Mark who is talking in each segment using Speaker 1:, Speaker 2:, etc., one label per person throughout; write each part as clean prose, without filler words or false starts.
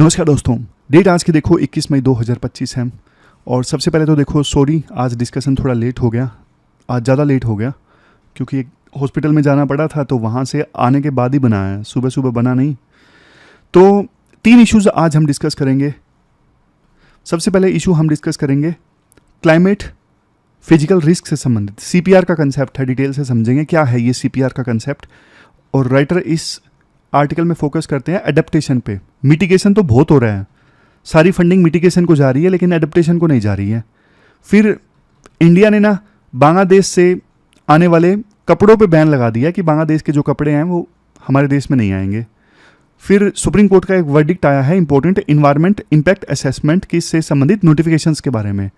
Speaker 1: नमस्कार दोस्तों। डेट आज की देखो 21 मई 2025 है। और सबसे पहले तो देखो सॉरी, आज डिस्कशन थोड़ा लेट हो गया। आज ज़्यादा लेट हो गया क्योंकि एक हॉस्पिटल में जाना पड़ा था, तो वहाँ से आने के बाद ही बनाया है, सुबह सुबह बना नहीं। तो 3 इश्यूज़ आज हम डिस्कस करेंगे। सबसे पहले इशू हम डिस्कस करेंगे क्लाइमेट फिजिकल रिस्क से संबंधित। CPR का कंसेप्ट है, डिटेल से समझेंगे क्या है ये CPR का कंसेप्ट। और राइटर इस आर्टिकल में फोकस करते हैं एडेप्टेशन पे। मिटिगेशन तो बहुत हो रहा है, सारी फंडिंग मिटिगेशन को जा रही है, लेकिन एडेप्टेशन को नहीं जा रही है। फिर इंडिया ने ना बांग्लादेश से आने वाले कपड़ों पे बैन लगा दिया कि बांग्लादेश के जो कपड़े हैं वो हमारे देश में नहीं आएंगे। फिर सुप्रीम कोर्ट का एक वर्डिक्ट आया है इंपॉर्टेंट, इन्वायरमेंट इम्पैक्ट असेसमेंट की से संबंधित नोटिफिकेशंस के बारे में।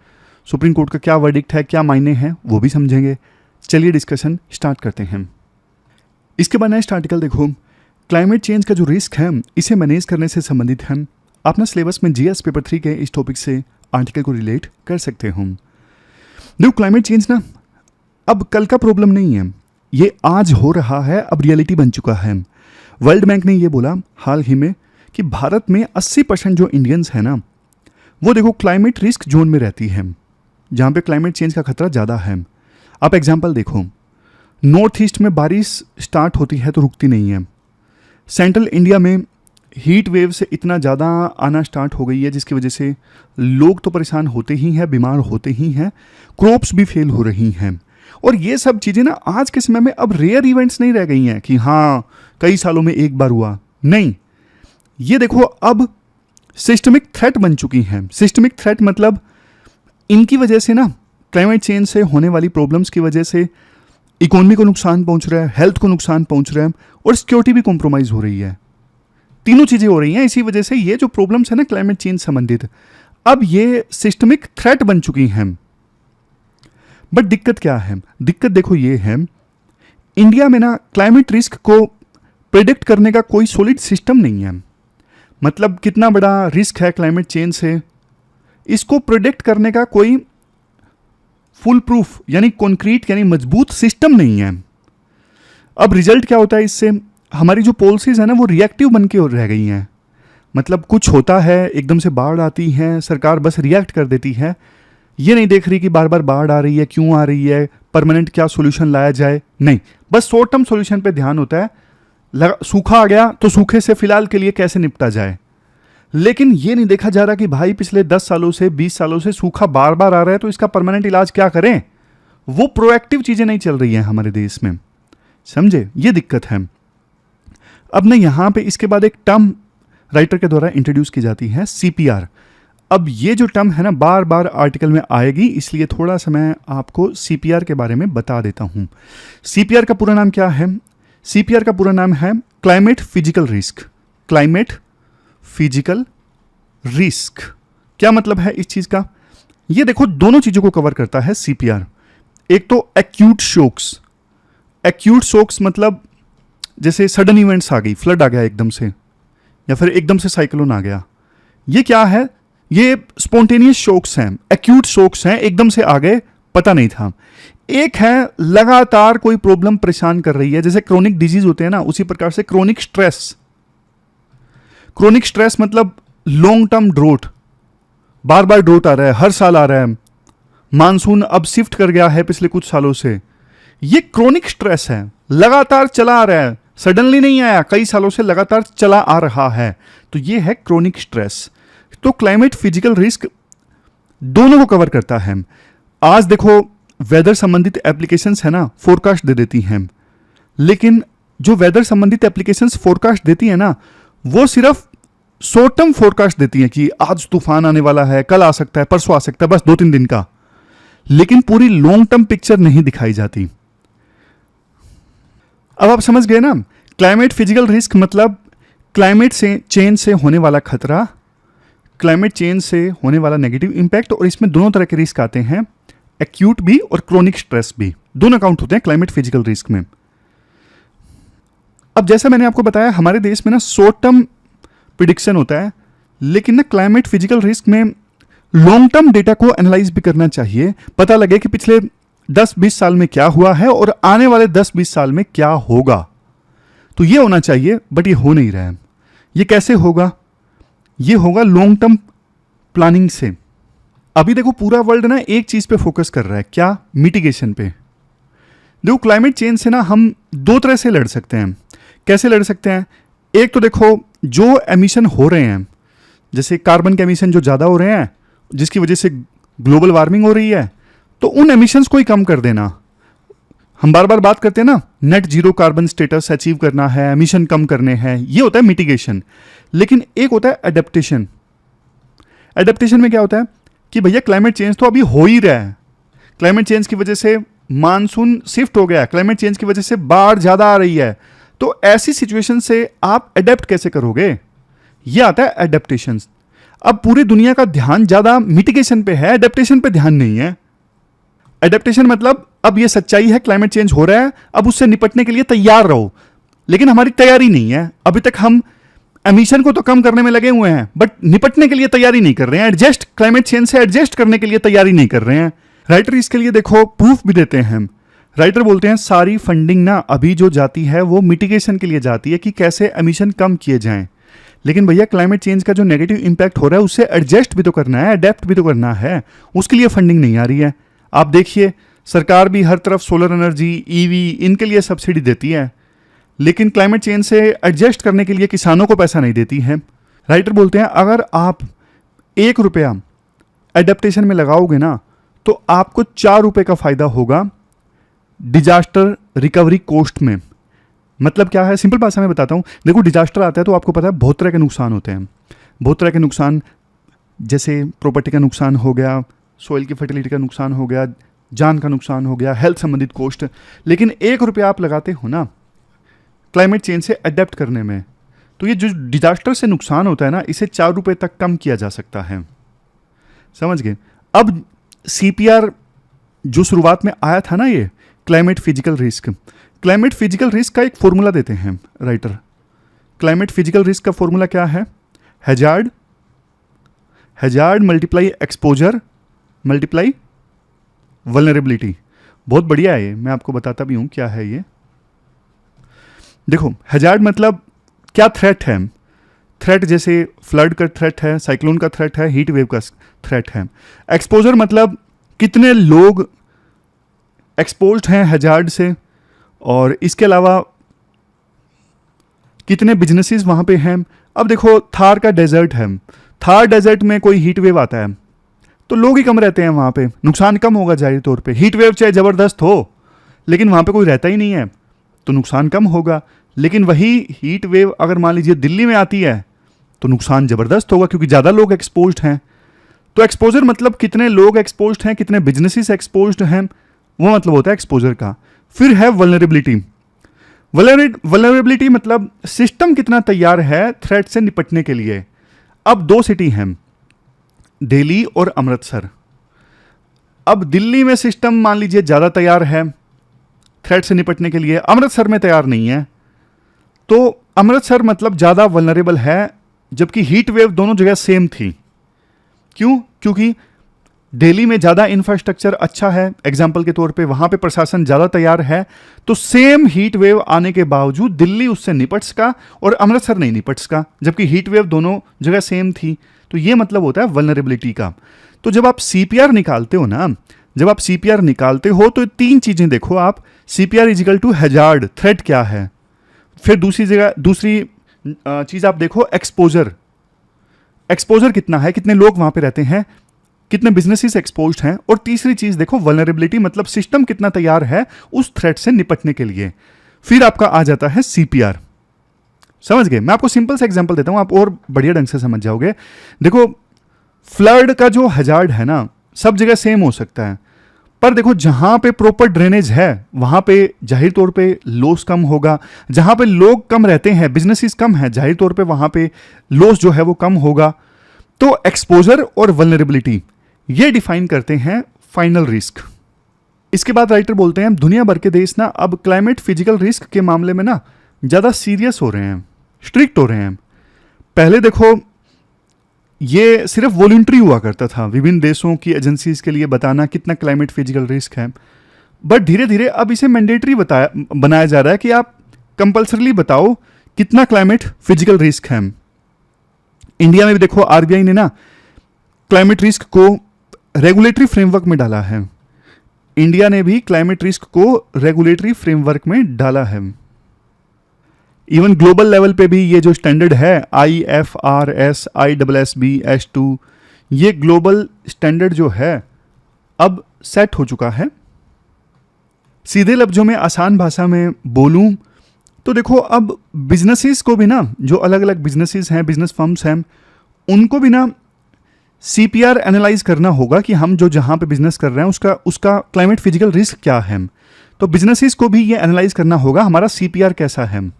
Speaker 1: सुप्रीम कोर्ट का क्या वर्डिक्ट है, क्या मायने हैं, वो भी समझेंगे। चलिए डिस्कशन स्टार्ट करते हैं। इसके बाद नेक्स्ट आर्टिकल देखो, क्लाइमेट चेंज का जो रिस्क है इसे मैनेज करने से संबंधित है। अपना सिलेबस में GS पेपर 3 के इस टॉपिक से आर्टिकल को रिलेट कर सकते हो। देखो क्लाइमेट चेंज ना अब कल का प्रॉब्लम नहीं है, ये आज हो रहा है, अब रियलिटी बन चुका है। वर्ल्ड बैंक ने ये बोला हाल ही में कि भारत में 80% जो इंडियंस है ना, वो देखो क्लाइमेट रिस्क जोन में रहती है, जहाँ पे क्लाइमेट चेंज का खतरा ज़्यादा है। आप एग्जाम्पल देखो, नॉर्थ ईस्ट में बारिश स्टार्ट होती है तो रुकती नहीं है। सेंट्रल इंडिया में हीट वेव से इतना ज़्यादा आना स्टार्ट हो गई है जिसकी वजह से लोग तो परेशान होते ही हैं, बीमार होते ही हैं, क्रॉप्स भी फेल हो रही हैं। और ये सब चीज़ें ना आज के समय में अब रेयर इवेंट्स नहीं रह गई हैं कि हाँ कई सालों में एक बार हुआ, नहीं। ये देखो अब सिस्टमिक थ्रेट बन चुकी हैं। सिस्टमिक थ्रेट मतलब इनकी वजह से ना, क्लाइमेट चेंज से होने वाली प्रॉब्लम्स की वजह से इकोनॉमी को नुकसान पहुंच रहा है, हेल्थ को नुकसान पहुंच रहा है और सिक्योरिटी भी कॉम्प्रोमाइज हो रही है। तीनों चीज़ें हो रही हैं। इसी वजह से ये जो प्रॉब्लम्स है ना क्लाइमेट चेंज संबंधित, अब ये सिस्टमिक थ्रेट बन चुकी हैं। बट दिक्कत क्या है? दिक्कत देखो ये है, इंडिया में ना क्लाइमेट रिस्क को प्रेडिक्ट करने का कोई सॉलिड सिस्टम नहीं है। मतलब कितना बड़ा रिस्क है क्लाइमेट चेंज से, इसको प्रेडिक्ट करने का कोई फुल प्रूफ यानी कॉन्क्रीट यानी मजबूत सिस्टम नहीं है। अब रिजल्ट क्या होता है इससे? हमारी जो पॉलिसीज है ना वो रिएक्टिव बन के रह गई हैं। मतलब कुछ होता है, एकदम से बाढ़ आती है, सरकार बस रिएक्ट कर देती है, ये नहीं देख रही कि बार बार बाढ़ आ रही है, क्यों आ रही है, परमानेंट क्या सोल्यूशन लाया जाए, नहीं, बस शॉर्ट टर्म सोल्यूशन पे ध्यान होता है। सूखा आ गया तो सूखे से फिलहाल के लिए कैसे निपटा जाए। लेकिन ये नहीं देखा जा रहा कि भाई पिछले 10 सालों से 20 सालों से सूखा बार बार आ रहा है, तो इसका परमानेंट इलाज क्या करें। वो प्रोएक्टिव चीजें नहीं चल रही हैं हमारे देश में, समझे, ये दिक्कत है। अब ना यहाँ पे इसके बाद एक टर्म राइटर के द्वारा इंट्रोड्यूस की जाती है CPR। अब ये जो टर्म है ना बार बार आर्टिकल में आएगी, इसलिए थोड़ा सा मैं आपको CPR के बारे में बता देता हूँ। CPR का पूरा नाम क्या है? CPR का पूरा नाम है climate physical risk. Climate physical risk क्या मतलब है इस चीज का? ये देखो दोनों चीजों को कवर करता है CPR। एक तो एक्यूट शॉक्स। एक्यूट शॉक्स मतलब जैसे सडन इवेंट्स आ गई, फ्लड आ गया एकदम से, या फिर एकदम से साइक्लोन आ गया, ये क्या है? ये स्पॉन्टेनियस शॉक्स हैं, एक्यूट शॉक्स हैं, एकदम से आ गए, पता नहीं था। एक है लगातार कोई प्रॉब्लम परेशान कर रही है, जैसे क्रोनिक डिजीज होते हैं ना, उसी प्रकार से क्रोनिक स्ट्रेस। क्रोनिक स्ट्रेस मतलब लॉन्ग टर्म ड्रोट, बार बार ड्रोट आ रहा है, हर साल आ रहा है, मानसून अब शिफ्ट कर गया है पिछले कुछ सालों से, ये क्रोनिक स्ट्रेस है, लगातार चला आ रहा है, सडनली नहीं आया, कई सालों से लगातार चला आ रहा है, तो ये है क्रोनिक स्ट्रेस। तो क्लाइमेट फिजिकल रिस्क दोनों को कवर करता है। आज देखो वेदर संबंधित एप्लीकेशंस है ना, फोरकास्ट दे देती हैं, लेकिन जो वेदर संबंधित एप्लीकेशंस फोरकास्ट देती है ना, वो सिर्फ शॉर्ट टर्म फोरकास्ट देती हैं कि आज तूफान आने वाला है, कल आ सकता है, परसों आ सकता है, बस 2-3 दिन का, लेकिन पूरी लॉन्ग टर्म पिक्चर नहीं दिखाई जाती। अब आप समझ गए ना, क्लाइमेट फिजिकल रिस्क मतलब क्लाइमेट से चेंज से होने वाला खतरा, क्लाइमेट चेंज से होने वाला नेगेटिव इंपैक्ट, और इसमें दोनों तरह के रिस्क आते हैं, एक्यूट भी और क्रोनिक स्ट्रेस भी, दोनों काउंट होते हैं क्लाइमेट फिजिकल रिस्क में। अब जैसा मैंने आपको बताया हमारे देश में ना शॉर्ट टर्म प्रिडिक्शन होता है, लेकिन ना क्लाइमेट फिजिकल रिस्क में लॉन्ग टर्म डेटा को एनालाइज भी करना चाहिए, पता लगे कि पिछले 10-20 साल में क्या हुआ है और आने वाले 10-20 साल में क्या होगा। तो ये होना चाहिए, बट ये हो नहीं रहा है। ये कैसे होगा? ये होगा लॉन्ग टर्म प्लानिंग से। अभी देखो पूरा वर्ल्ड ना एक चीज़ पे फोकस कर रहा है, क्या? मिटिगेशन पे। देखो क्लाइमेट चेंज से ना हम दो तरह से लड़ सकते हैं। कैसे लड़ सकते हैं? एक तो देखो जो एमिशन हो रहे हैं, जैसे कार्बन के एमिशन जो ज़्यादा हो रहे हैं जिसकी वजह से ग्लोबल वार्मिंग हो रही है, तो उन एमिशंस को ही कम कर देना। हम बार बार बात करते हैं ना, net zero carbon status achieve करना है, एमिशन कम करने हैं, ये होता है मिटिगेशन। लेकिन एक होता है एडेप्टेशन। एडेप्टेशन में क्या होता है कि भैया क्लाइमेट चेंज तो अभी हो ही रहा है, क्लाइमेट चेंज की वजह से मानसून शिफ्ट हो गया, क्लाइमेट चेंज की वजह से बाढ़ ज़्यादा आ रही है, तो ऐसी सिचुएशन से आप अडेप्ट कैसे करोगे? ये आता है एडेप्टेशन। अब पूरी दुनिया का ध्यान ज़्यादा मिटिगेशन पे है, एडेप्टेशन पे ध्यान नहीं है। एडेप्टेशन मतलब अब ये सच्चाई है, क्लाइमेट चेंज हो रहा है, अब उससे निपटने के लिए तैयार रहो। लेकिन हमारी तैयारी नहीं है, अभी तक हम एमिशन को तो कम करने में लगे हुए हैं, बट निपटने के लिए तैयारी नहीं कर रहे हैं, एडजस्ट क्लाइमेट चेंज से एडजस्ट करने के लिए तैयारी नहीं कर रहे हैं। राइटर इसके लिए देखो प्रूफ भी देते हैं। राइटर बोलते हैं सारी फंडिंग ना अभी जो जाती है वो मिटिगेशन के लिए जाती है कि कैसे एमिशन कम किए जाएं। लेकिन भैया क्लाइमेट चेंज का जो नेगेटिव इंपैक्ट हो रहा है उससे एडजस्ट भी तो करना है, अडेप्ट भी तो करना है, उसके लिए फंडिंग नहीं आ रही है। आप देखिए सरकार भी हर तरफ सोलर एनर्जी, ईवी, इनके लिए सब्सिडी देती है, लेकिन क्लाइमेट चेंज से एडजस्ट करने के लिए किसानों को पैसा नहीं देती है। राइटर बोलते हैं अगर आप 1 रुपया एडेप्टेशन में लगाओगे ना तो आपको 4 रुपये का फायदा होगा डिजास्टर रिकवरी कॉस्ट में। मतलब क्या है, सिंपल भाषा में बताता हूँ। देखो डिजास्टर आता है तो आपको पता है बहुत तरह के नुकसान होते हैं, बहुत तरह के नुकसान, जैसे प्रॉपर्टी का नुकसान हो गया, सॉइल की फर्टिलिटी का नुकसान हो गया, जान का नुकसान हो गया, हेल्थ संबंधित कॉस्ट। लेकिन 1 रुपया आप लगाते हो ना क्लाइमेट चेंज से अडेप्ट करने में, तो ये जो डिजास्टर से नुकसान होता है ना इसे 4 रुपये तक कम किया जा सकता है। समझ गए? अब CPR जो शुरुआत में आया था ना, ये climate physical risk, climate physical risk का एक फॉर्मूला देते हैं राइटर। क्लाइमेट फिजिकल रिस्क का फॉर्मूला क्या है? Hazard multiply exposure multiply vulnerability. बहुत बढ़िया है ये, मैं आपको बताता भी हूं क्या है ये। देखो हैजार्ड मतलब क्या थ्रेट है, थ्रेट जैसे फ्लड का थ्रेट है, साइक्लोन का थ्रेट है, हीट वेव का थ्रेट है। एक्सपोजर मतलब कितने लोग एक्सपोज्ड हैं हैजार्ड से, और इसके अलावा कितने बिजनेसेस वहाँ पे हैं। अब देखो थार का डेजर्ट है, थार डेजर्ट में कोई हीट वेव आता है तो लोग ही कम रहते हैं वहाँ पे, नुकसान कम होगा जाहिर तौर पे। हीट वेव चाहे ज़बरदस्त हो लेकिन वहाँ पे कोई रहता ही नहीं है तो नुकसान कम होगा। लेकिन वही हीट वेव अगर मान लीजिए दिल्ली में आती है तो नुकसान ज़बरदस्त होगा क्योंकि ज़्यादा लोग एक्सपोज्ड हैं। तो एक्सपोजर मतलब कितने लोग एक्सपोज्ड हैं, कितने बिजनेसेस एक्सपोज्ड हैं, वो मतलब होता है एक्सपोजर का। फिर है वल्नरेबिलिटी। वल्नरेबिलिटी मतलब सिस्टम कितना तैयार है थ्रेट से निपटने के लिए। अब 2 सिटी हैं, दिल्ली और अमृतसर। अब दिल्ली में सिस्टम मान लीजिए ज़्यादा तैयार है थ्रेट से निपटने के लिए, अमृतसर में तैयार नहीं है, तो अमृतसर मतलब ज़्यादा वल्नरेबल है, जबकि हीट वेव दोनों जगह सेम थी। क्यों? क्योंकि दिल्ली में ज़्यादा इंफ्रास्ट्रक्चर अच्छा है, एग्जाम्पल के तौर पे वहाँ पे प्रशासन ज़्यादा तैयार है, तो सेम हीट वेव आने के बावजूद दिल्ली उससे निपट सका और अमृतसर नहीं निपट सका, जबकि हीट वेव दोनों जगह सेम थी। तो ये मतलब होता है वल्नरेबिलिटी का। तो जब आप CPR निकालते हो ना, जब आप CPR निकालते हो तो 3 चीज़ें देखो आप। CPR इजिकल टू हैजार्ड, थ्रेट क्या है। फिर दूसरी चीज़ आप देखो एक्सपोजर, एक्सपोजर कितना है, कितने लोग वहाँ पे रहते हैं, कितने बिजनेसेस एक्सपोज्ड हैं। और तीसरी चीज़ देखो वल्नरेबिलिटी, मतलब सिस्टम कितना तैयार है उस थ्रेट से निपटने के लिए। फिर आपका आ जाता है CPR। समझ गए? मैं आपको सिंपल सा एग्जांपल देता हूं, आप और बढ़िया ढंग से समझ जाओगे। देखो फ्लड का जो हैजार्ड है ना सब जगह सेम हो सकता है, पर देखो जहां पे प्रॉपर ड्रेनेज है वहां पे जाहिर तौर पे लॉस कम होगा, जहां पे लोग कम रहते हैं, बिजनेसेस कम है, जाहिर तौर पे वहां पे लॉस जो है वो कम होगा। तो एक्सपोजर और वल्नरेबिलिटी ये डिफाइन करते हैं फाइनल रिस्क। इसके बाद राइटर बोलते हैं दुनिया भर के देश ना अब क्लाइमेट फिजिकल रिस्क के मामले में ना ज़्यादा सीरियस हो रहे हैं, स्ट्रिक्ट हो रहे हैं। पहले देखो ये सिर्फ वॉलंटरी हुआ करता था, विभिन्न देशों की एजेंसीज के लिए बताना कितना क्लाइमेट फिजिकल रिस्क है, बट धीरे धीरे अब इसे मैंडेटरी बनाया जा रहा है कि आप कंपल्सरीली बताओ कितना क्लाइमेट फिजिकल रिस्क है। इंडिया में भी देखो आरबीआई ने ना क्लाइमेट रिस्क को रेगुलेटरी फ्रेमवर्क में डाला है। इंडिया ने भी क्लाइमेट रिस्क को रेगुलेटरी फ्रेमवर्क में डाला है। इवन ग्लोबल लेवल पे भी ये जो स्टैंडर्ड है IFRS, ISSB, S2, ये ग्लोबल स्टैंडर्ड जो है अब सेट हो चुका है। सीधे लफ्जों में आसान भाषा में बोलूं तो देखो अब बिजनेसेस को भी ना, जो अलग अलग बिजनेसेस हैं, बिजनेस फर्म्स हैं, उनको भी ना CPR एनालाइज करना होगा कि हम जो जहां पे बिजनेस कर रहे हैं उसका क्लाइमेट फिजिकल रिस्क क्या है। तो बिजनेसेस को भी ये एनालाइज करना होगा हमारा CPR कैसा है।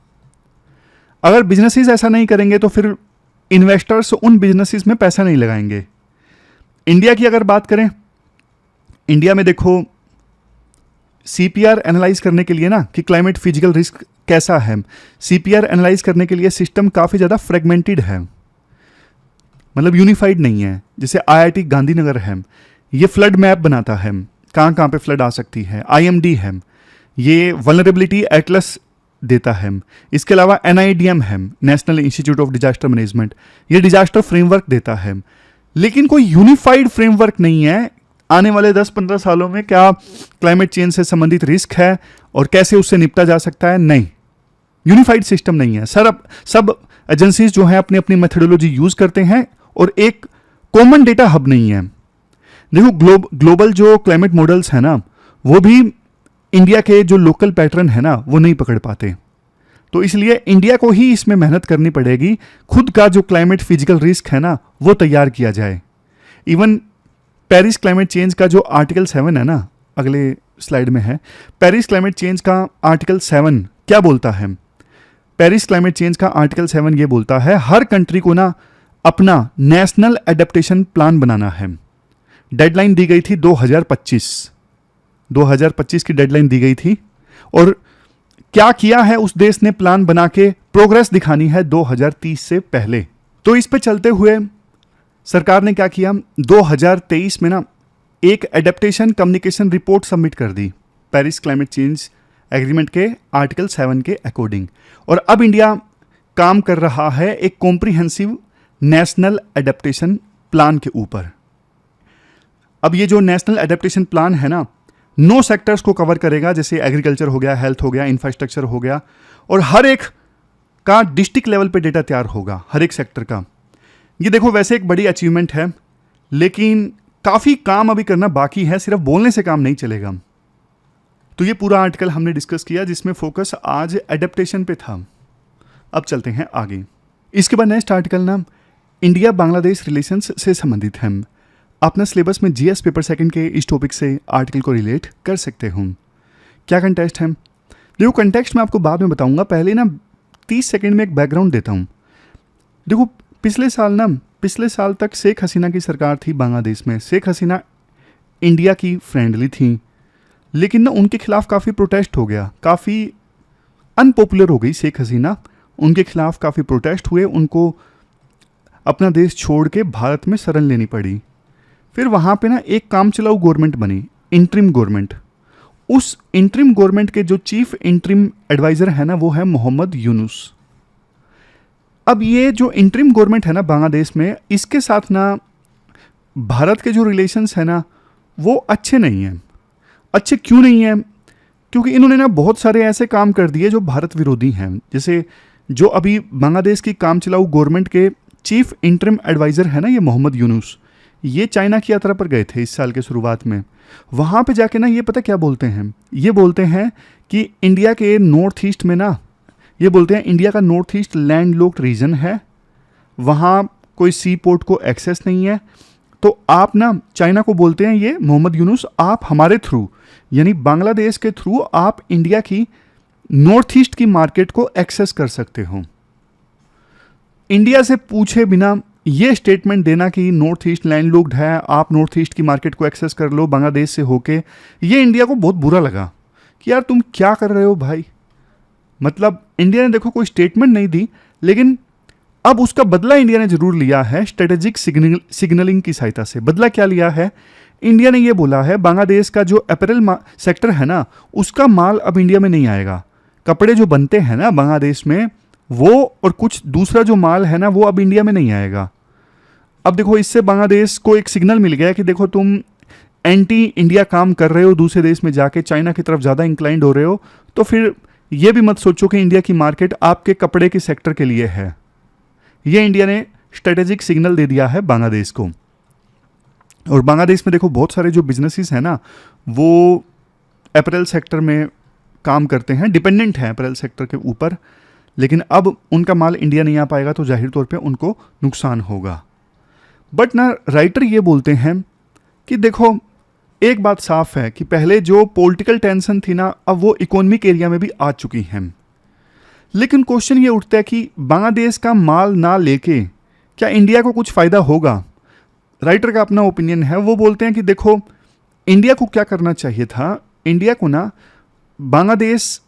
Speaker 1: अगर बिजनेसेस ऐसा नहीं करेंगे तो फिर इन्वेस्टर्स उन बिजनेसेस में पैसा नहीं लगाएंगे। इंडिया की अगर बात करें, इंडिया में देखो CPR एनालाइज करने के लिए ना कि क्लाइमेट फिजिकल रिस्क कैसा है, CPR एनालाइज करने के लिए सिस्टम काफ़ी ज़्यादा फ्रेगमेंटेड है, मतलब यूनिफाइड नहीं है। जैसे IIT गांधीनगर है, ये फ्लड मैप बनाता है, कहाँ कहाँ पे फ्लड आ सकती है। IMD है, ये वल्नरेबिलिटी एटलस देता है। इसके अलावा NIDM है, national institute of disaster management, ये डिजास्टर फ्रेमवर्क देता है। लेकिन कोई यूनिफाइड फ्रेमवर्क नहीं है आने वाले 10-15 सालों में क्या क्लाइमेट चेंज से संबंधित रिस्क है और कैसे उससे निपटा जा सकता है। नहीं, यूनिफाइड सिस्टम नहीं है। सब एजेंसीज जो हैं अपनी अपनी मेथोडोलॉजी यूज करते हैं और एक कॉमन डेटा हब नहीं है। देखो ग्लोबल जो क्लाइमेट मॉडल्स हैं ना, वो भी इंडिया के जो लोकल पैटर्न है ना वो नहीं पकड़ पाते। तो इसलिए इंडिया को ही इसमें मेहनत करनी पड़ेगी, खुद का जो क्लाइमेट फिजिकल रिस्क है ना वो तैयार किया जाए। इवन पेरिस क्लाइमेट चेंज का जो आर्टिकल 7 है ना, अगले स्लाइड में है, पेरिस क्लाइमेट चेंज का आर्टिकल 7 क्या बोलता है। पेरिस क्लाइमेट चेंज का आर्टिकल 7 ये बोलता है हर कंट्री को ना अपना नेशनल एडेप्टेशन प्लान बनाना है। डेडलाइन दी गई थी 2025 की डेडलाइन दी गई थी, और क्या किया है उस देश ने, प्लान बना के प्रोग्रेस दिखानी है 2030 से पहले। तो इस पे चलते हुए सरकार ने क्या किया, 2023 में ना एक एडेप्टेशन कम्युनिकेशन रिपोर्ट सबमिट कर दी पेरिस क्लाइमेट चेंज एग्रीमेंट के आर्टिकल 7 के अकॉर्डिंग। और अब इंडिया काम कर रहा है एक कॉम्प्रिहेंसिव नेशनल एडेप्टेशन प्लान के ऊपर। अब ये जो नेशनल एडेप्टेशन प्लान है ना 9 सेक्टर्स को कवर करेगा, जैसे एग्रीकल्चर हो गया, हेल्थ हो गया, इंफ्रास्ट्रक्चर हो गया, और हर एक का डिस्ट्रिक्ट लेवल पे डेटा तैयार होगा हर एक सेक्टर का। ये देखो वैसे एक बड़ी अचीवमेंट है, लेकिन काफ़ी काम अभी करना बाकी है, सिर्फ बोलने से काम नहीं चलेगा। तो ये पूरा आर्टिकल हमने डिस्कस किया जिसमें फोकस आज एडेप्टेशन पे था। अब चलते हैं आगे। इसके बाद नेक्स्ट आर्टिकल ना इंडिया बांग्लादेश रिलेशंस से संबंधित है। अपना सिलेबस में GS पेपर सेकंड के इस टॉपिक से आर्टिकल को रिलेट कर सकते हो। क्या कंटेक्स्ट है, देखो कंटेक्स्ट मैं आपको बाद में बताऊंगा, पहले ना 30 सेकंड में एक बैकग्राउंड देता हूँ। देखो पिछले साल तक शेख हसीना की सरकार थी बांग्लादेश में। शेख हसीना इंडिया की फ्रेंडली थी, लेकिन ना उनके खिलाफ काफ़ी प्रोटेस्ट हो गया, काफ़ी अनपॉपुलर हो गई शेख हसीना। उनके खिलाफ काफ़ी प्रोटेस्ट हुए, उनको अपना देश छोड़ के भारत में शरण लेनी पड़ी। फिर वहाँ पे ना एक काम चलाऊ गवर्नमेंट बनी, इंटरिम गवर्नमेंट। उस इंटरिम गवर्नमेंट के जो चीफ इंटरिम एडवाइज़र है ना वो है मोहम्मद यूनुस। अब ये जो इंटरिम गवर्नमेंट है ना बांग्लादेश में, इसके साथ ना भारत के जो रिलेशंस है ना वो अच्छे नहीं हैं। अच्छे क्यों नहीं हैं, क्योंकि इन्होंने ना बहुत सारे ऐसे काम कर दिए जो भारत विरोधी हैं। जैसे जो अभी बांग्लादेश की काम चलाऊ गवर्नमेंट के चीफ इंटरिम एडवाइज़र है ना ये मोहम्मद यूनुस, ये चाइना की यात्रा पर गए थे इस साल के शुरुआत में। वहाँ पे जाके ना ये पता क्या बोलते हैं, ये बोलते हैं कि इंडिया के नॉर्थ ईस्ट में ना, ये बोलते हैं इंडिया का north east landlocked region है, वहाँ कोई सी पोर्ट को एक्सेस नहीं है। तो आप ना चाइना को बोलते हैं ये मोहम्मद यूनुस, आप हमारे थ्रू यानी बांग्लादेश के थ्रू आप इंडिया की नॉर्थ ईस्ट की मार्केट को एक्सेस कर सकते हो। इंडिया से पूछे बिना ये स्टेटमेंट देना कि नॉर्थ ईस्ट लैंड लॉक्ड है, आप नॉर्थ ईस्ट की मार्केट को एक्सेस कर लो बांग्लादेश से होके, ये इंडिया को बहुत बुरा लगा कि यार तुम क्या कर रहे हो भाई। मतलब इंडिया ने देखो कोई स्टेटमेंट नहीं दी, लेकिन अब उसका बदला इंडिया ने जरूर लिया है स्ट्रेटेजिक सिग्नलिंग की सहायता से। बदला क्या लिया है, इंडिया ने ये बोला है बांग्लादेश का जो अपैरल सेक्टर है ना उसका माल अब इंडिया में नहीं आएगा। कपड़े जो बनते हैं ना बांग्लादेश में वो और कुछ दूसरा जो माल है ना वो अब इंडिया में नहीं आएगा। अब देखो इससे बांग्लादेश को एक सिग्नल मिल गया कि देखो तुम एंटी इंडिया काम कर रहे हो, दूसरे देश में जाके चाइना की तरफ ज़्यादा इंक्लाइंड हो रहे हो, तो फिर ये भी मत सोचो कि इंडिया की मार्केट आपके कपड़े के सेक्टर के लिए है। ये इंडिया ने स्ट्रेटेजिक सिग्नल दे दिया है बांग्लादेश को। और बांग्लादेश में देखो बहुत सारे जो बिजनेसेस हैं ना वो अपैरल सेक्टर में काम करते हैं, डिपेंडेंट हैं अपैरल सेक्टर के ऊपर, लेकिन अब उनका माल इंडिया नहीं आ पाएगा तो जाहिर तौर पे उनको नुकसान होगा। बट ना राइटर ये बोलते हैं कि देखो एक बात साफ है कि पहले जो पॉलिटिकल टेंशन थी ना अब वो इकोनॉमिक एरिया में भी आ चुकी है। लेकिन क्वेश्चन ये उठता है कि बांग्लादेश का माल ना लेके क्या इंडिया को कुछ फ़ायदा होगा। राइटर का अपना ओपिनियन है, वो बोलते हैं कि देखो इंडिया को क्या करना चाहिए था, इंडिया को ना बांग्लादेश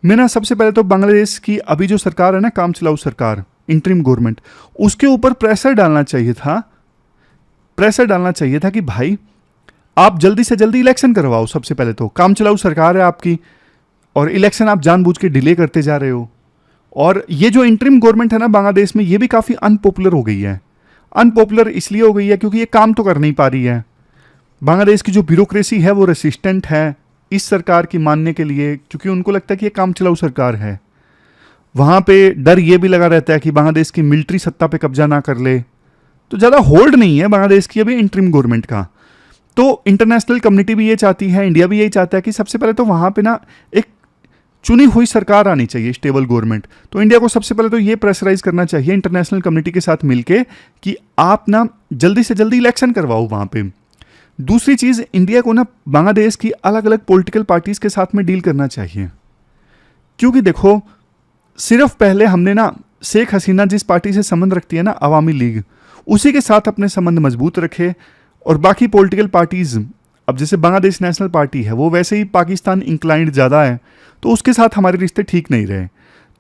Speaker 1: में ना सबसे पहले तो बांग्लादेश की अभी जो सरकार है ना काम चलाऊ सरकार, इंटरिम गवर्नमेंट, उसके ऊपर प्रेशर डालना चाहिए था कि भाई आप जल्दी से जल्दी इलेक्शन करवाओ। सबसे पहले तो काम चलाऊ सरकार है आपकी और इलेक्शन आप जानबूझ के डिले करते जा रहे हो। और ये जो इंटरिम गवर्नमेंट है ना बांग्लादेश में ये भी काफ़ी अनपॉपुलर हो गई है। अनपॉपुलर इसलिए हो गई है क्योंकि ये काम तो कर नहीं पा रही है। बांग्लादेश की जो ब्यूरोक्रेसी है वो रेसिस्टेंट है इस सरकार की मानने के लिए, क्योंकि उनको लगता है कि ये काम चलाऊ सरकार है। वहाँ पे डर ये भी लगा रहता है कि बांग्लादेश की मिलिट्री सत्ता पे कब्जा ना कर ले, तो ज़्यादा होल्ड नहीं है बांग्लादेश की अभी इंटरिम गवर्नमेंट का। तो इंटरनेशनल कम्युनिटी भी ये चाहती है, इंडिया भी यही चाहता है कि सबसे पहले तो वहाँ पे ना एक चुनी हुई सरकार आनी चाहिए, स्टेबल गवर्नमेंट। तो इंडिया को सबसे पहले तो ये प्रेशराइज करना चाहिए इंटरनेशनल कम्युनिटी के साथ मिलके कि आप ना जल्दी से जल्दी इलेक्शन करवाओ वहाँ पे। दूसरी चीज़, इंडिया को ना बांग्लादेश की अलग अलग पॉलिटिकल पार्टीज़ के साथ में डील करना चाहिए, क्योंकि देखो सिर्फ पहले हमने ना शेख हसीना जिस पार्टी से संबंध रखती है ना अवामी लीग, उसी के साथ अपने संबंध मजबूत रखे। और बाकी पॉलिटिकल पार्टीज़, अब जैसे बांग्लादेश नेशनल पार्टी है वो वैसे ही पाकिस्तान इंक्लाइंड ज़्यादा है तो उसके साथ हमारे रिश्ते ठीक नहीं रहे।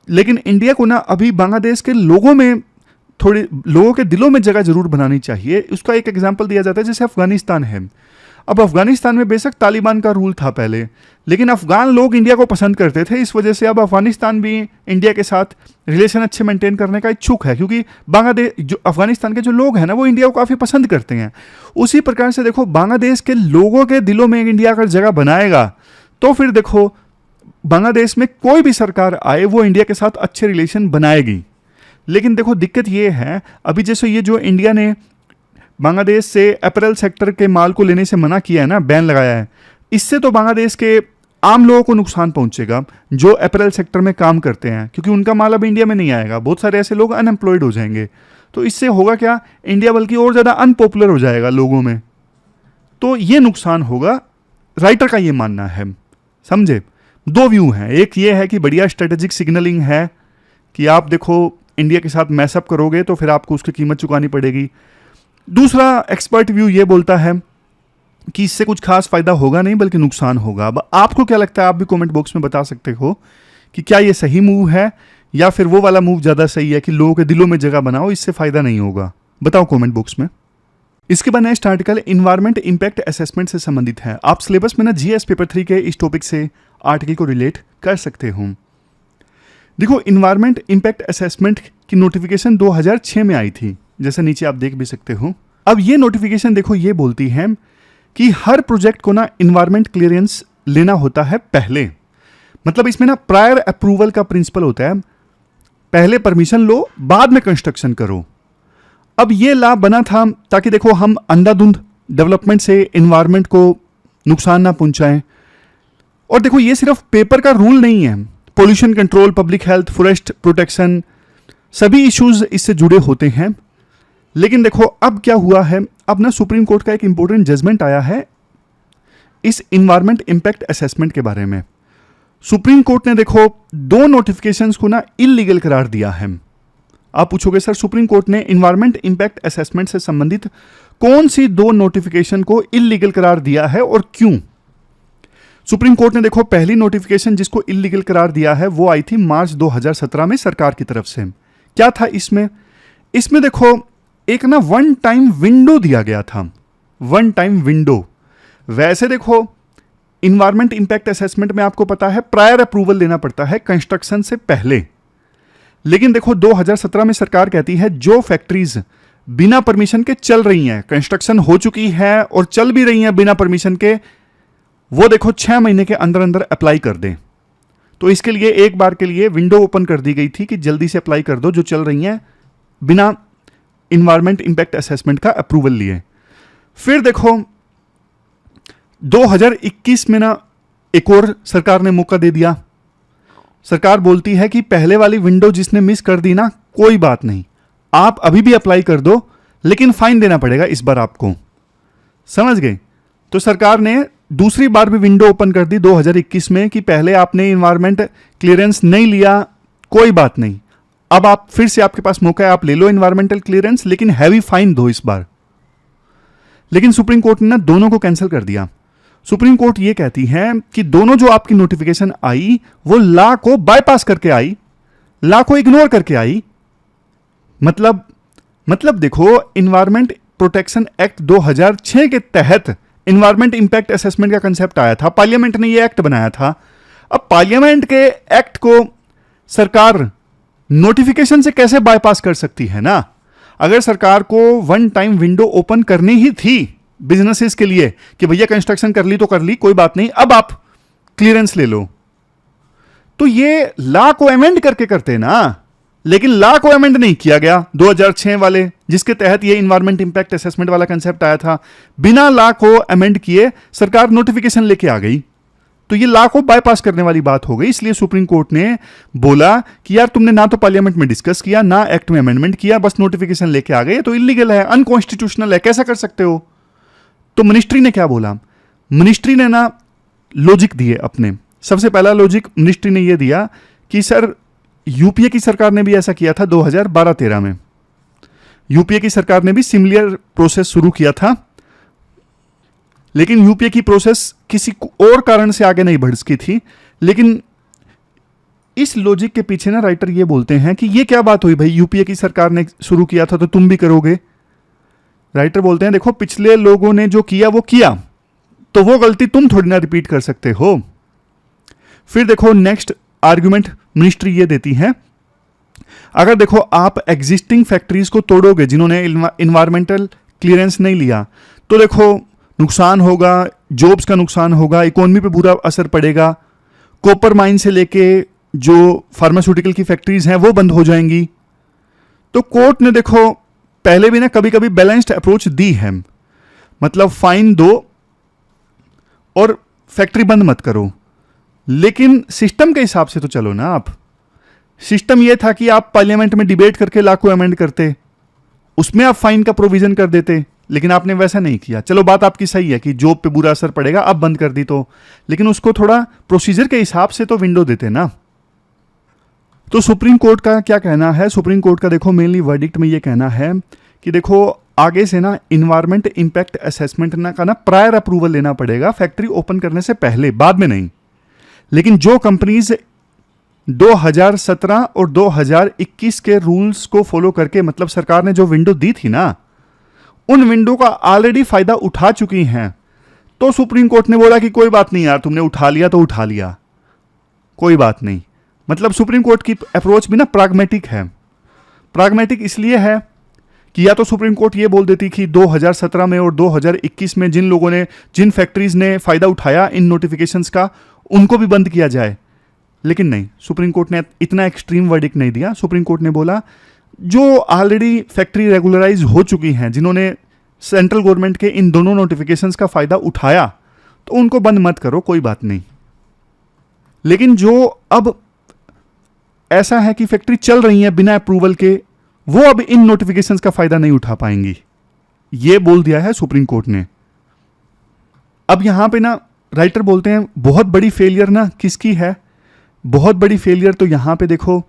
Speaker 1: लेकिन इंडिया को ना अभी बांग्लादेश के लोगों में, थोड़े लोगों के दिलों में जगह जरूर बनानी चाहिए। उसका एक एग्जांपल दिया जाता है जैसे अफगानिस्तान है। अब अफगानिस्तान में बेशक तालिबान का रूल था पहले, लेकिन अफगान लोग इंडिया को पसंद करते थे, इस वजह से अब अफगानिस्तान भी इंडिया के साथ रिलेशन अच्छे मेंटेन करने का इच्छुक है, क्योंकि बांग्लादेश जो अफगानिस्तान के जो लोग हैं ना वो इंडिया को काफ़ी पसंद करते हैं। उसी प्रकार से देखो बांग्लादेश के लोगों के दिलों में इंडिया अगर जगह बनाएगा तो फिर देखो बांग्लादेश में कोई भी सरकार आए वो इंडिया के साथ अच्छे रिलेशन बनाएगी। लेकिन देखो दिक्कत ये है, अभी जैसे ये जो इंडिया ने बांग्लादेश से अपैरल सेक्टर के माल को लेने से मना किया है ना, बैन लगाया है, इससे तो बांग्लादेश के आम लोगों को नुकसान पहुंचेगा जो अपैरल सेक्टर में काम करते हैं, क्योंकि उनका माल अब इंडिया में नहीं आएगा। बहुत सारे ऐसे लोग अनएम्प्लॉयड हो जाएंगे। तो इससे होगा क्या, इंडिया बल्कि और ज़्यादा अनपॉपुलर हो जाएगा लोगों में, तो ये नुकसान होगा। राइटर का ये मानना है, समझे। दो व्यू हैं, एक ये है कि बढ़िया स्ट्रेटेजिक सिग्नलिंग है कि आप देखो इंडिया के साथ मैसअप करोगे तो फिर आपको उसकी कीमत चुकानी पड़ेगी। दूसरा एक्सपर्ट व्यू ये बोलता है कि इससे कुछ खास फायदा होगा नहीं बल्कि नुकसान होगा। अब आपको क्या लगता है, आप भी कमेंट बॉक्स में बता सकते हो कि क्या ये सही मूव है या फिर वो वाला मूव ज़्यादा सही है कि लोगों के दिलों में जगह बनाओ, इससे फ़ायदा नहीं होगा। बताओ कमेंट बॉक्स में। इसके बाद next article environment impact assessment से संबंधित है। आप सिलेबस में ना जीएस पेपर 3 के इस टॉपिक से आर्टिकल को रिलेट कर सकते हो। देखो इन्वायरमेंट इम्पैक्ट असेसमेंट की नोटिफिकेशन 2006 में आई थी, जैसे नीचे आप देख भी सकते हो। अब ये नोटिफिकेशन देखो ये बोलती है कि हर प्रोजेक्ट को ना इन्वायरमेंट क्लियरेंस लेना होता है पहले। मतलब इसमें ना प्रायर अप्रूवल का प्रिंसिपल होता है, पहले परमिशन लो बाद में कंस्ट्रक्शन करो। अब ये लाभ बना था ताकि देखो हम अंधाधुंध डेवलपमेंट से इन्वायरमेंट को नुकसान ना पहुंचाएं। और देखो ये सिर्फ पेपर का रूल नहीं है, pollution control, public health, forest protection, सभी इश्यूज इससे जुड़े होते हैं। लेकिन देखो अब क्या हुआ है, अब ना सुप्रीम कोर्ट का एक इंपॉर्टेंट जजमेंट आया है इस इन्वायरमेंट इम्पैक्ट असेसमेंट के बारे में। सुप्रीम कोर्ट ने देखो 2 नोटिफिकेशंस को ना इल्लीगल करार दिया है। आप पूछोगे सर सुप्रीम कोर्ट ने इन्वायरमेंट इम्पैक्ट असेसमेंट से संबंधित कौन सी 2 नोटिफिकेशन को इल्लीगल करार दिया है और क्यों। सुप्रीम कोर्ट ने देखो पहली नोटिफिकेशन जिसको इल्लीगल करार दिया है वो आई थी मार्च 2017 में सरकार की तरफ से। क्या था इसमें देखो एक ना 1 टाइम विंडो दिया गया था, 1 टाइम विंडो। वैसे देखो इन्वायरमेंट इम्पैक्ट असेसमेंट में आपको पता है प्रायर अप्रूवल लेना पड़ता है कंस्ट्रक्शन से पहले, लेकिन देखो 2017 में सरकार कहती है जो फैक्ट्रीज बिना परमिशन के चल रही हैं, कंस्ट्रक्शन हो चुकी है और चल भी रही हैं बिना परमिशन के, वो देखो 6 महीने के अंदर अंदर अप्लाई कर दें। तो इसके लिए एक बार के लिए विंडो ओपन कर दी गई थी कि जल्दी से अप्लाई कर दो जो चल रही हैं बिना इन्वायरमेंट इंपैक्ट असेसमेंट का अप्रूवल लिए। फिर देखो 2021 में ना एक और सरकार ने मौका दे दिया। सरकार बोलती है कि पहले वाली विंडो जिसने मिस कर दी ना, कोई बात नहीं, आप अभी भी अप्लाई कर दो, लेकिन फाइन देना पड़ेगा इस बार आपको। समझ गए? तो सरकार ने दूसरी बार भी विंडो ओपन कर दी 2021 में कि पहले आपने इन्वायरमेंट क्लियरेंस नहीं लिया, कोई बात नहीं, अब आप फिर से आपके पास मौका है, आप ले लो इन्वायरमेंटल क्लियरेंस, लेकिन हैवी फाइन दो इस बार। लेकिन सुप्रीम कोर्ट ने ना दोनों को कैंसिल कर दिया। सुप्रीम कोर्ट ये कहती है कि दोनों जो आपकी नोटिफिकेशन आई वो लॉ को बाईपास करके आई, लॉ को इग्नोर करके आई। मतलब देखो, इन्वायरमेंट प्रोटेक्शन एक्ट 2006 के तहत इन्वायरमेंट इंपैक्ट असेसमेंट का कंसेप्ट आया था, पार्लियामेंट ने ये एक्ट बनाया था। अब पार्लियामेंट के एक्ट को सरकार नोटिफिकेशन से कैसे बाईपास कर सकती है ना? अगर सरकार को वन टाइम विंडो ओपन करनी ही थी बिजनेसेस के लिए कि भैया कंस्ट्रक्शन कर ली तो कर ली, कोई बात नहीं, अब आप क्लियरेंस ले लो, तो ये लॉ को अमेंड करके करते ना। लेकिन लॉ को अमेंड नहीं किया गया 2006 वाले, जिसके तहत ये इन्वायरमेंट इंपैक्ट असेसमेंट वाला कंसेप्ट आया था। बिना लॉ को अमेंड किए सरकार नोटिफिकेशन लेके आ गई, तो ये लॉ को बाईपास करने वाली बात हो गई। इसलिए सुप्रीम कोर्ट ने बोला कि यार तुमने ना तो पार्लियामेंट में डिस्कस किया, ना एक्ट में अमेंडमेंट किया, बस नोटिफिकेशन लेके आ गए, तो इलीगल है, अनकॉन्स्टिट्यूशनल है, कैसा कर सकते हो? तो मिनिस्ट्री ने क्या बोला? मिनिस्ट्री ने ना लॉजिक दिए अपने। सबसे पहला लॉजिक मिनिस्ट्री ने यह दिया कि सर यूपीए की सरकार ने भी ऐसा किया था 2012-13 में। यूपीए की सरकार ने भी सिमिलर प्रोसेस शुरू किया था, लेकिन यूपीए की प्रोसेस किसी और कारण से आगे नहीं बढ़ सकी थी। लेकिन इस लॉजिक के पीछे ना राइटर ये बोलते हैं कि ये क्या बात हुई भाई, यूपीए की सरकार ने शुरू किया था तो तुम भी करोगे। राइटर बोलते हैं देखो, पिछले लोगों ने जो किया वो किया, तो वो गलती तुम थोड़ी ना रिपीट कर सकते हो। फिर देखो नेक्स्ट आर्गुमेंट मिनिस्ट्री ये देती है, अगर देखो आप एग्जिस्टिंग फैक्ट्रीज को तोड़ोगे जिन्होंने इन्वायरमेंटल क्लियरेंस नहीं लिया, तो देखो नुकसान होगा, जॉब्स का नुकसान होगा, इकोनॉमी पे बुरा असर पड़ेगा। कॉपर माइन से लेके जो फार्मास्यूटिकल की फैक्ट्रीज हैं वो बंद हो जाएंगी। तो कोर्ट ने देखो पहले भी ना कभी कभी बैलेंस्ड अप्रोच दी है, मतलब फाइन दो और फैक्ट्री बंद मत करो, लेकिन सिस्टम के हिसाब से तो चलो ना आप। सिस्टम यह था कि आप पार्लियामेंट में डिबेट करके लॉ को अमेंड करते, उसमें आप फाइन का प्रोविजन कर देते, लेकिन आपने वैसा नहीं किया। चलो बात आपकी सही है कि जॉब पे बुरा असर पड़ेगा, अब बंद कर दी तो, लेकिन उसको थोड़ा प्रोसीजर के हिसाब से तो विंडो देते ना। तो सुप्रीम कोर्ट का क्या कहना है? सुप्रीम कोर्ट का देखो मेनली वर्डिक्ट में ये कहना है कि देखो आगे से ना इन्वायरमेंट इंपैक्ट असेसमेंट ना का ना प्रायर अप्रूवल लेना पड़ेगा फैक्ट्री ओपन करने से पहले, बाद में नहीं। लेकिन जो कंपनीज 2017 और 2021 के रूल्स को फॉलो करके, मतलब सरकार ने जो विंडो दी थी ना, उन विंडो का ऑलरेडी फायदा उठा चुकी हैं, तो सुप्रीम कोर्ट ने बोला कि कोई बात नहीं यार, तुमने उठा लिया तो उठा लिया, कोई बात नहीं। मतलब सुप्रीम कोर्ट की अप्रोच भी ना प्राग्मेटिक है। प्राग्मेटिक इसलिए है कि या तो सुप्रीम कोर्ट ये बोल देती कि 2017 में और 2021 में जिन लोगों ने, जिन फैक्ट्रीज ने फायदा उठाया इन नोटिफिकेशंस का, उनको भी बंद किया जाए, लेकिन नहीं, सुप्रीम कोर्ट ने इतना एक्सट्रीम वर्डिक्ट नहीं दिया। सुप्रीम कोर्ट ने बोला जो ऑलरेडी फैक्ट्री रेगुलराइज हो चुकी हैं, जिन्होंने सेंट्रल गवर्नमेंट के इन दोनों नोटिफिकेशंस का फायदा उठाया, तो उनको बंद मत करो, कोई बात नहीं। लेकिन जो अब ऐसा है कि फैक्ट्री चल रही है बिना अप्रूवल के, वो अब इन नोटिफिकेशंस का फायदा नहीं उठा पाएंगी, ये बोल दिया है सुप्रीम कोर्ट ने। अब यहां पे ना राइटर बोलते हैं बहुत बड़ी फेलियर ना किसकी है? बहुत बड़ी फेलियर तो यहां पे देखो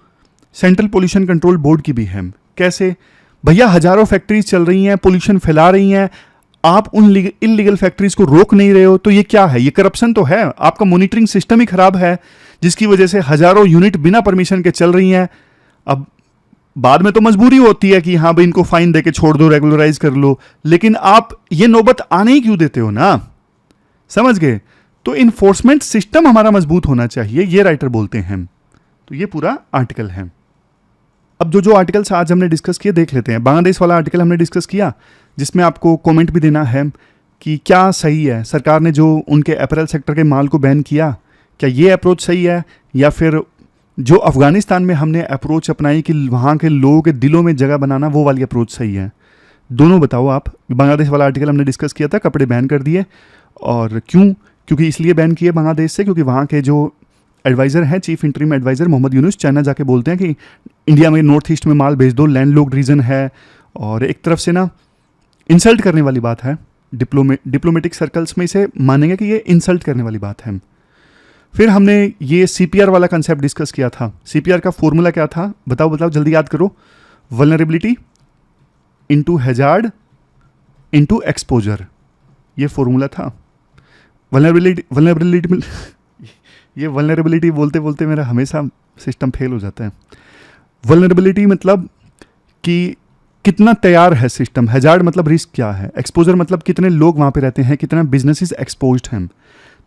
Speaker 1: सेंट्रल पोल्यूशन कंट्रोल बोर्ड की भी है। कैसे? भैया हजारों फैक्ट्रीज चल रही हैं, पोल्यूशन फैला रही हैं, आप उन इलीगल फैक्ट्रीज को रोक नहीं रहे हो, तो ये क्या है? ये करप्शन तो है, आपका मॉनिटरिंग सिस्टम ही खराब है, जिसकी वजह से हजारों यूनिट बिना परमिशन के चल रही हैं। अब बाद में तो मजबूरी होती है कि हाँ भाई इनको फाइन देके छोड़ दो, रेगुलराइज कर लो, लेकिन आप ये नौबत आने ही क्यों देते हो ना? समझ गए? तो इन्फोर्समेंट सिस्टम हमारा मजबूत होना चाहिए, ये राइटर बोलते हैं। तो ये पूरा आर्टिकल है। अब जो जो आर्टिकल्स आज हमने डिस्कस किए देख लेते हैं। बांग्लादेश वाला आर्टिकल हमने डिस्कस किया, जिसमें आपको कमेंट भी देना है कि क्या सही है, सरकार ने जो उनके अपैरल सेक्टर के माल को बैन किया, क्या ये अप्रोच सही है, या फिर जो अफ़गानिस्तान में हमने अप्रोच अपनाई कि वहाँ के लोगों के दिलों में जगह बनाना, वो वाली अप्रोच सही है। दोनों बताओ आप। बांग्लादेश वाला आर्टिकल हमने डिस्कस किया था, कपड़े बैन कर दिए, और क्यों? क्योंकि इसलिए बैन किए बांग्लादेश से क्योंकि वहाँ के जो एडवाइज़र हैं, chief interim adviser Mohammad Yunus, China जाके बोलते हैं कि इंडिया में नॉर्थ ईस्ट में माल भेज दो, लैंड लॉक्ड रीजन है, और एक तरफ से ना इंसल्ट करने वाली बात है। डिप्लोमेटिक सर्कल्स में इसे मानेंगे कि ये इंसल्ट करने वाली बात है। फिर हमने ये CPR वाला कंसेप्ट डिस्कस किया था। CPR का फॉर्मूला क्या था? बताओ बताओ, जल्दी याद करो। Vulnerability into hazard into exposure, ये फॉर्मूला था। वल्नरेबिलिटी ये वल्नरेबिलिटी बोलते बोलते मेरा हमेशा सिस्टम फेल हो जाता है। वल्नरेबिलिटी मतलब कि कितना तैयार है सिस्टम, हैजार्ड मतलब रिस्क क्या है, एक्सपोजर मतलब कितने लोग वहाँ पे रहते हैं, कितना बिजनेसेस एक्सपोज्ड हैं।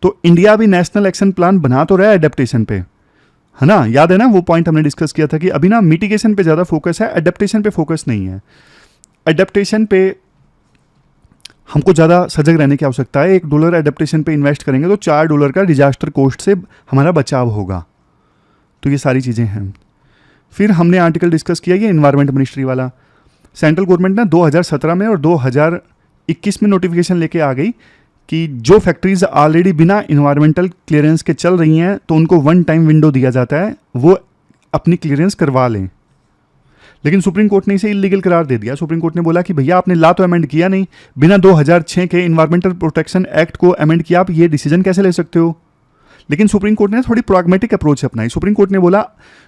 Speaker 1: तो इंडिया भी नेशनल एक्शन प्लान बना तो रहा है एडेप्टेशन पे, है ना? याद है ना वो पॉइंट हमने डिस्कस किया था कि अभी ना मिटिगेशन पे ज़्यादा फोकस है, एडेप्टेशन पे फोकस नहीं है। एडेप्टेशन पे हमको ज़्यादा सजग रहने की आवश्यकता है। $1 एडेप्टेशन पे इन्वेस्ट करेंगे तो $4 का डिजास्टर कॉस्ट से हमारा बचाव होगा। तो ये सारी चीज़ें हैं। फिर हमने आर्टिकल डिस्कस किया ये इन्वायरमेंट मिनिस्ट्री वाला। सेंट्रल गवर्नमेंट ना 2017 में और 2021 में नोटिफिकेशन लेके आ गई कि जो फैक्ट्रीज ऑलरेडी बिना इन्वायरमेंटल क्लियरेंस के चल रही हैं तो उनको 1 टाइम विंडो दिया जाता है, वो अपनी क्लियरेंस करवा लें। लेकिन सुप्रीम कोर्ट ने इसे इलीगल करार दे दिया। सुप्रीम कोर्ट ने बोला कि भैया आपने ला तो अमेंड किया नहीं, बिना 2006 के इन्वायरमेंटल प्रोटेक्शन एक्ट को अमेंड किया, आप ये डिसीजन कैसे ले सकते हो? लेकिन सुप्रीम कोर्ट ने थोड़ी प्रैग्मेटिक अप्रोच अपनाई। सुप्रीम कोर्ट ने बोला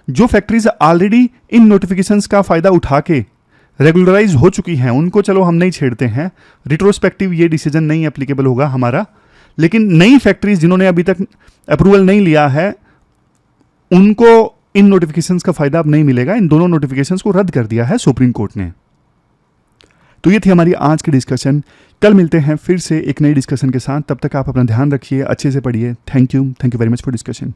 Speaker 1: जो फैक्ट्रीज ऑलरेडी इन नोटिफिकेशंस का फ़ायदा उठा के रेगुलराइज हो चुकी हैं उनको चलो हम नहीं छेड़ते हैं, रिट्रोस्पेक्टिव ये डिसीजन नहीं एप्लीकेबल होगा हमारा। लेकिन नई फैक्ट्रीज जिन्होंने अभी तक अप्रूवल नहीं लिया है उनको इन नोटिफिकेशंस का फ़ायदा अब नहीं मिलेगा। इन दोनों नोटिफिकेशंस को रद्द कर दिया है सुप्रीम कोर्ट ने। तो ये थी हमारी आज की डिस्कशन। कल मिलते हैं फिर से एक नई डिस्कशन के साथ। तब तक आप अपना ध्यान रखिए, अच्छे से पढ़िए। Thank you very much for discussion.